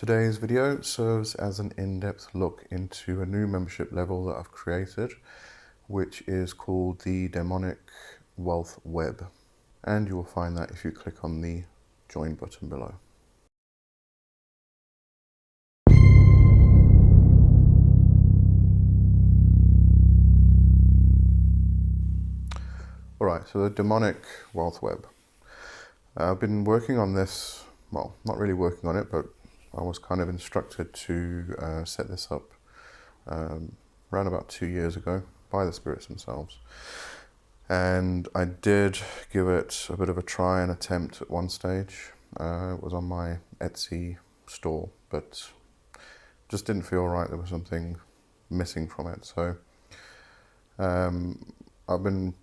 Today's video serves as an in-depth look into a new membership level that I've created, which is called the Daemonic Wealth Web. And you will find that if you click on the join button below. Alright, so the Daemonic Wealth Web. I've been working on this, well, not really working on it, but I was kind of instructed to set this up around about 2 years ago by the spirits themselves. And I did give it a bit of a try and attempt at one stage. It was on my Etsy store, but just didn't feel right. There was something missing from it. So I've been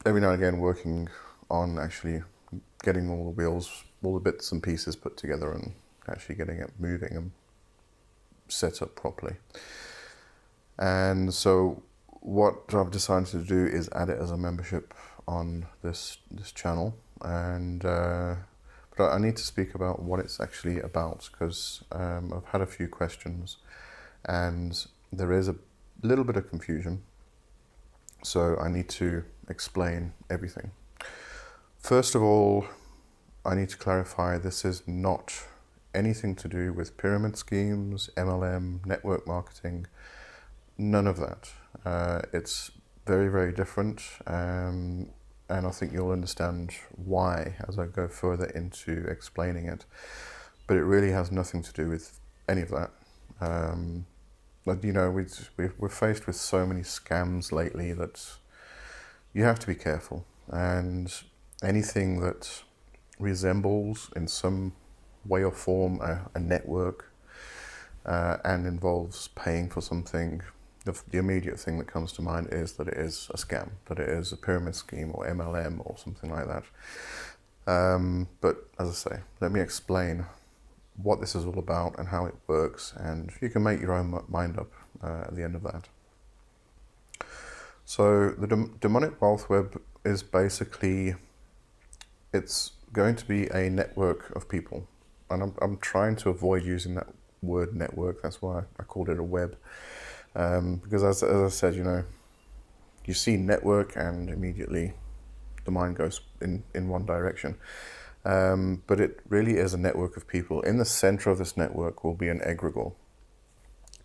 every now and again working on actually getting all the wheels, all the bits and pieces put together and actually getting it moving and set up properly. And so what I've decided to do is add it as a membership on this channel, and but I need to speak about what it's actually about, because I've had a few questions and there is a little bit of confusion, so I need to explain everything. First of all, I need to clarify this is not anything to do with pyramid schemes, MLM, network marketing, none of that. It's very, very different, and I think you'll understand why as I go further into explaining it. But it really has nothing to do with any of that. But you know, we're faced with so many scams lately that you have to be careful, and anything that resembles in some way or form a network and involves paying for something, the immediate thing that comes to mind is that it is a scam, that it is a pyramid scheme or MLM or something like that. But as I say, let me explain what this is all about and how it works, and you can make your own mind up at the end of that. So the Daemonic Wealth Web is basically, it's going to be a network of people, and I'm trying to avoid using that word network. That's why I called it a web, because as I said, you know, you see network and immediately the mind goes in one direction, but it really is a network of people. In the center of this network will be an egregor.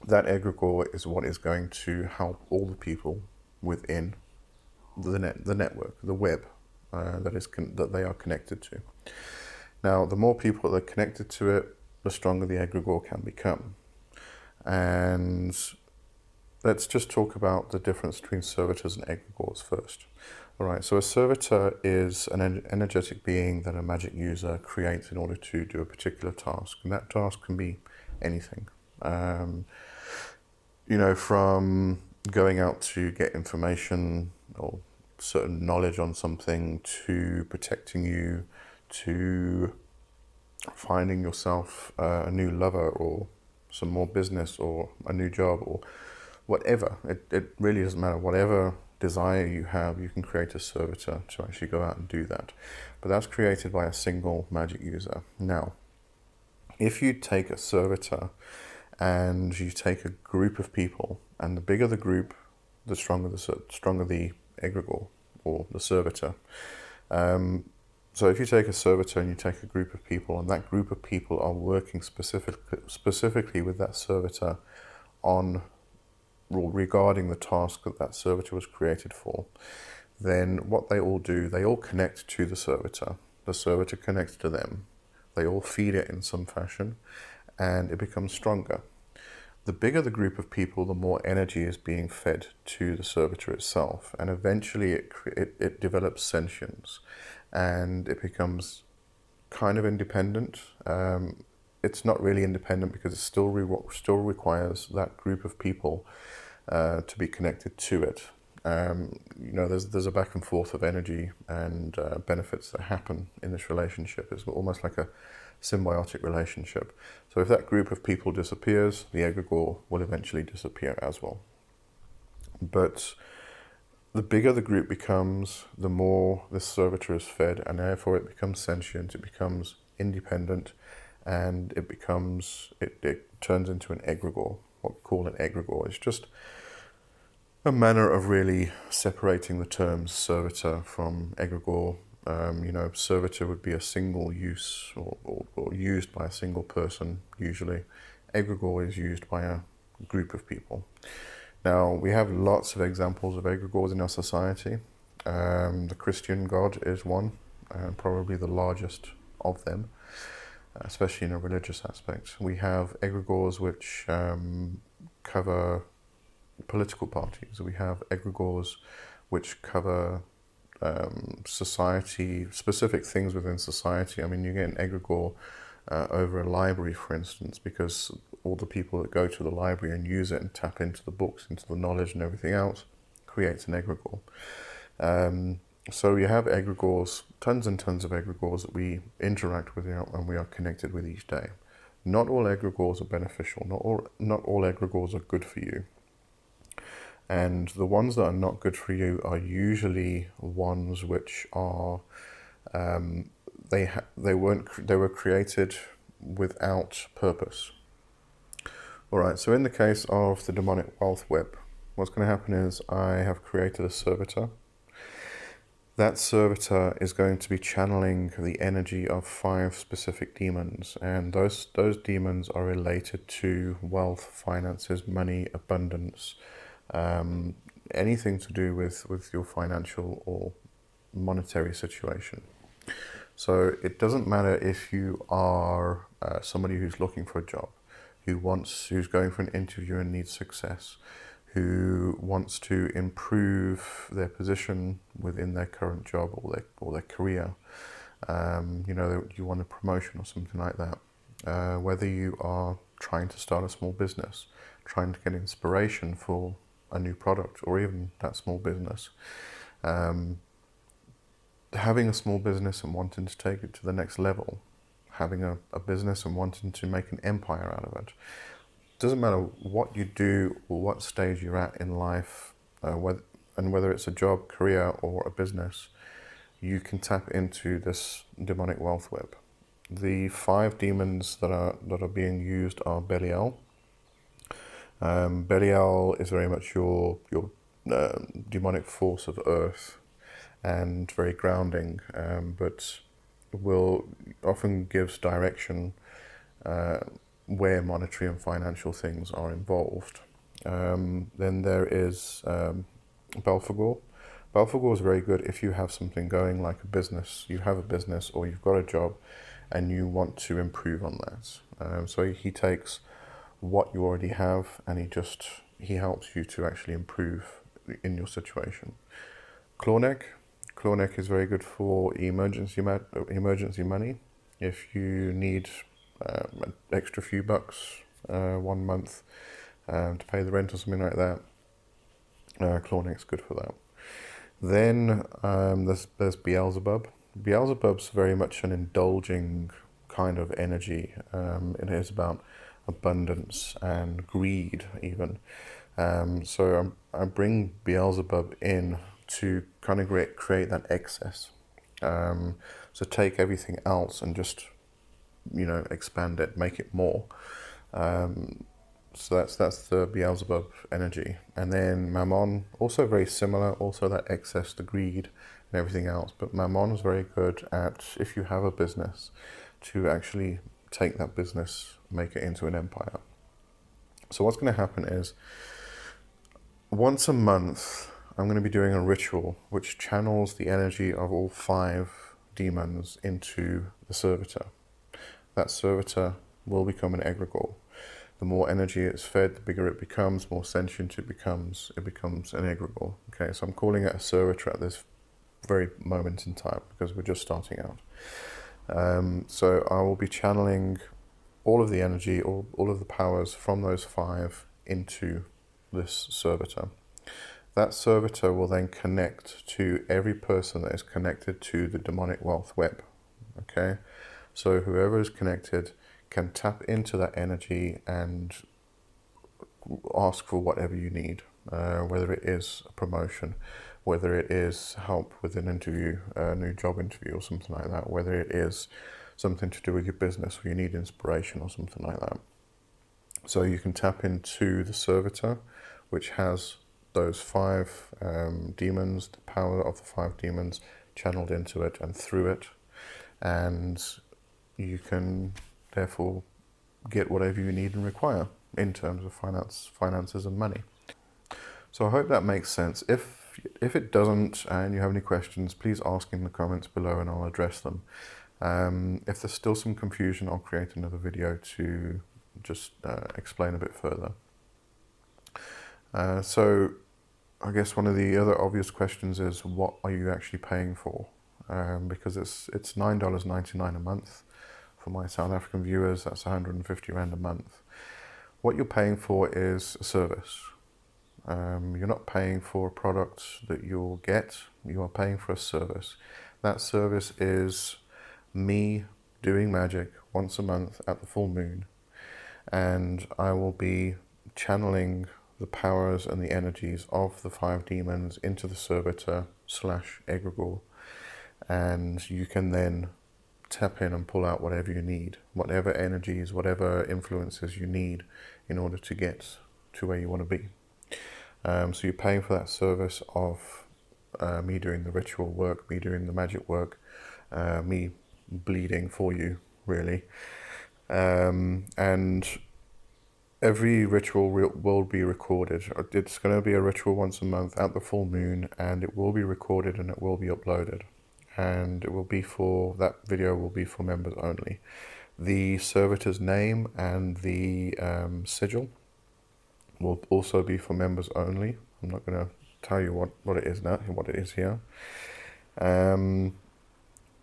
That egregor is what is going to help all the people within the network, the web, that they are connected to. Now, the more people that are connected to it, the stronger the egregor can become. And let's just talk about the difference between servitors and egregors first. All right, so a servitor is an energetic being that a magic user creates in order to do a particular task, and that task can be anything. You know, from going out to get information or certain knowledge on something, to protecting you, to finding yourself a new lover or some more business or a new job or whatever. It really doesn't matter. Whatever desire you have, you can create a servitor to actually go out and do that. But that's created by a single magic user. Now, if you take a servitor and you take a group of people, and the bigger the group, the stronger the egregor or the servitor. So if you take a servitor and you take a group of people, and that group of people are working specifically with that servitor on regarding the task that that servitor was created for, then what they all do, they all connect to the servitor connects to them, they all feed it in some fashion, and it becomes stronger. The bigger the group of people, the more energy is being fed to the servitor itself, and eventually it develops sentience, and it becomes kind of independent. It's not really independent because it still requires that group of people to be connected to it. You know, there's a back and forth of energy and benefits that happen in this relationship. It's almost like a symbiotic relationship. So if that group of people disappears, the egregor will eventually disappear as well. But the bigger the group becomes, the more the servitor is fed, and therefore it becomes sentient, it becomes independent, and it turns into an egregor. What we call an egregor is just a manner of really separating the terms servitor from egregor. Servitor would be a single use or used by a single person usually. Egregor is used by a group of people. Now, we have lots of examples of egregores in our society. The Christian God is one, and probably the largest of them, especially in a religious aspect. We have egregores which cover political parties. We have egregores which cover society, specific things within society. I mean, you get an egregor over a library, for instance, because all the people that go to the library and use it and tap into the books, into the knowledge and everything else, creates an egregor. So you have egregores, tons and tons of egregores that we interact with and we are connected with each day. Not all egregores are beneficial. Not all egregores are good for you. And the ones that are not good for you are usually ones which are they were created without purpose. All right. So in the case of the Demonic Wealth Web, what's going to happen is I have created a servitor. That servitor is going to be channeling the energy of 5 specific demons, and those demons are related to wealth, finances, money, abundance, anything to do with your financial or monetary situation. So it doesn't matter if you are somebody who's looking for a job, who's going for an interview and needs success, who wants to improve their position within their current job or their career. You want a promotion or something like that. Whether you are trying to start a small business, trying to get inspiration for a new product or even that small business. Having a small business and wanting to take it to the next level, having a business and wanting to make an empire out of it. Doesn't matter what you do or what stage you're at in life, whether it's a job, career, or a business, you can tap into this demonic wealth web. The 5 demons that are being used are Belial. Belial is very much your demonic force of earth and very grounding, but will often gives direction where monetary and financial things are involved. Then there is Belphegor. Belphegor is very good if you have something going, like a business. You have a business or you've got a job and you want to improve on that. So he takes what you already have and he helps you to actually improve in your situation. Clornek is very good for emergency money. If you need an extra few bucks 1 month to pay the rent or something like that, Clornek's good for that. Then there's Beelzebub. Beelzebub's very much an indulging kind of energy. It is about abundance and greed even. So I bring Beelzebub in to kind of create that excess. So take everything else and just, expand it, make it more. So that's the Beelzebub energy. And then Mammon, also very similar, also that excess, the greed and everything else. But Mammon is very good at, if you have a business, to actually take that business, make it into an empire. So what's going to happen is, once a month, I'm going to be doing a ritual which channels the energy of all 5 demons into the servitor. That servitor will become an egregor. The more energy it's fed, the bigger it becomes, more sentient it becomes an egregor. Okay, so I'm calling it a servitor at this very moment in time because we're just starting out. So I will be channeling all of the energy, all of the powers from those 5 into this servitor. That servitor will then connect to every person that is connected to the demonic wealth web. Okay, so whoever is connected can tap into that energy and ask for whatever you need, whether it is a promotion, whether it is help with an interview, a new job interview or something like that, whether it is something to do with your business, or you need inspiration or something like that. So you can tap into the Servitor, which has those 5 demons, the power of the 5 demons channeled into it and through it, and you can therefore get whatever you need and require in terms of finances and money. So I hope that makes sense. If it doesn't and you have any questions, please ask in the comments below and I'll address them. If there's still some confusion, I'll create another video to just explain a bit further. So I guess one of the other obvious questions is, what are you actually paying for? Because it's $9.99 a month. For my South African viewers, that's 150 Rand a month. What you're paying for is a service. You're not paying for a product that you'll get, you are paying for a service. That service is me doing magic once a month at the full moon, and I will be channeling the powers and the energies of the 5 demons into the Servitor / egregor, and you can then tap in and pull out whatever you need, whatever energies, whatever influences you need in order to get to where you want to be. So you're paying for that service of me doing the ritual work, me doing the magic work, me bleeding for you, really. And every ritual will be recorded. It's going to be a ritual once a month at the full moon, and it will be recorded and it will be uploaded. And it will be that video will be for members only. The servitor's name and the sigil will also be for members only. I'm not going to tell you what it is now, what it is here.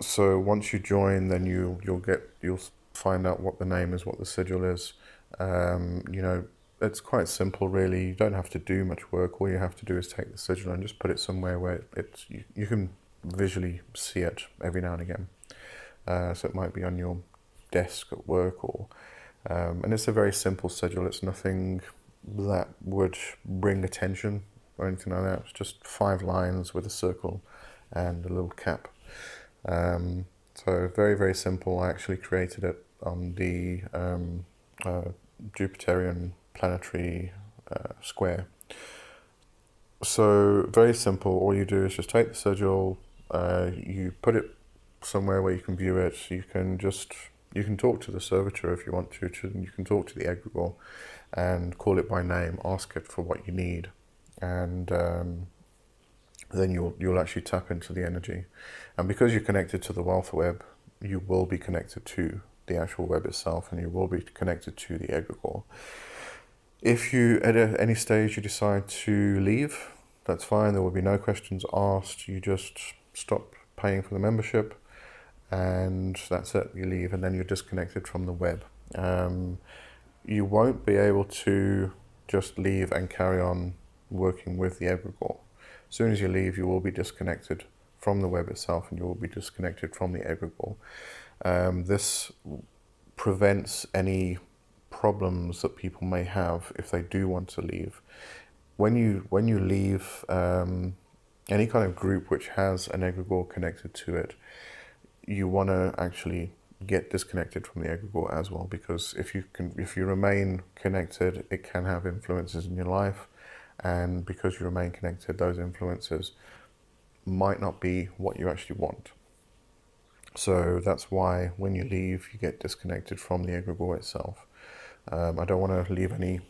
So once you join, then you'll find out what the name is, what the sigil is. It's quite simple, really. You don't have to do much work. All you have to do is take the sigil and just put it somewhere where you can visually see it every now and again. So it might be on your desk at work, or and it's a very simple sigil. It's nothing that would bring attention or anything like that. It's just 5 lines with a circle and a little cap. So very, very simple. I actually created it on the Jupiterian planetary square. So very simple. All you do is just take the sigil, you put it somewhere where you can view it. You can talk to the servitor if you want to. You can talk to the egregor and call it by name, ask it for what you need, and then you'll actually tap into the energy. And because you're connected to the wealth web, you will be connected to the actual web itself, and you will be connected to the egregor. If you at any stage you decide to leave, that's fine. There will be no questions asked. You just stop paying for the membership, and that's it. You leave, and then you're disconnected from the web. You won't be able to just leave and carry on working with the egregor. As soon as you leave, you will be disconnected from the web itself, and you will be disconnected from the egregor. This prevents any problems that people may have if they do want to leave. When you leave any kind of group which has an egregor connected to it, you want to actually get disconnected from the egregor as well, because if you remain connected, it can have influences in your life, and because you remain connected, those influences might not be what you actually want. So that's why when you leave, you get disconnected from the egregor itself. I don't want to leave any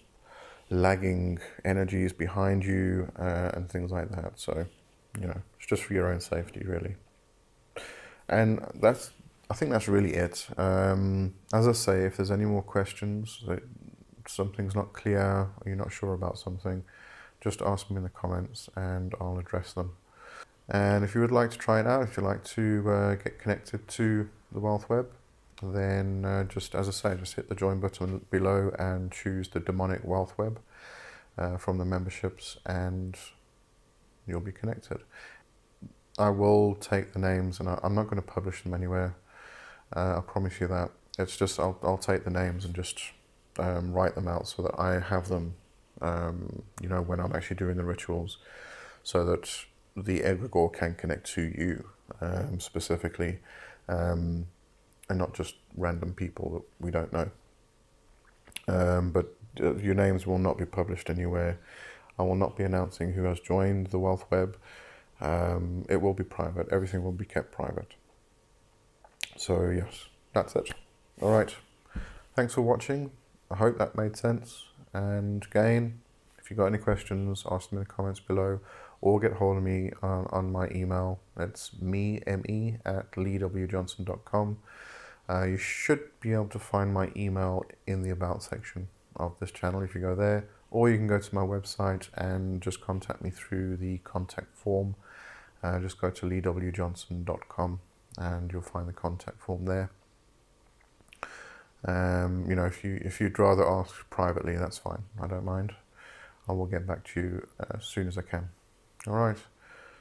lagging energies behind you and things like that. So, it's just for your own safety, really. And I think that's really it. As I say, if there's any more questions, something's not clear, or you're not sure about something, just ask me in the comments and I'll address them. And if you would like to try it out, if you'd like to get connected to the Wealth Web, then just, as I say, just hit the join button below and choose the Daemonic Wealth Web from the memberships, and you'll be connected. I will take the names, and I'm not going to publish them anywhere. I'll promise you that. It's just I'll take the names and just write them out so that I have them, when I'm actually doing the rituals, so that the egregor can connect to you specifically. and not just random people that we don't know. But your names will not be published anywhere. I will not be announcing who has joined the Wealth Web. It will be private. Everything will be kept private. So yes, that's it. All right. Thanks for watching. I hope that made sense. And again, if you got any questions, ask them in the comments below, or get hold of me on my email. It's me@leewjohnson.com. You should be able to find my email in the About section of this channel if you go there, or you can go to my website and just contact me through the contact form. Just go to leewjohnson.com and you'll find the contact form there. You know, if you'd rather ask privately, that's fine. I don't mind. I will get back to you as soon as I can. All right.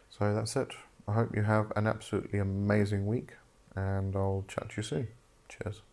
So that's it. I hope you have an absolutely amazing week, and I'll chat to you soon. Cheers.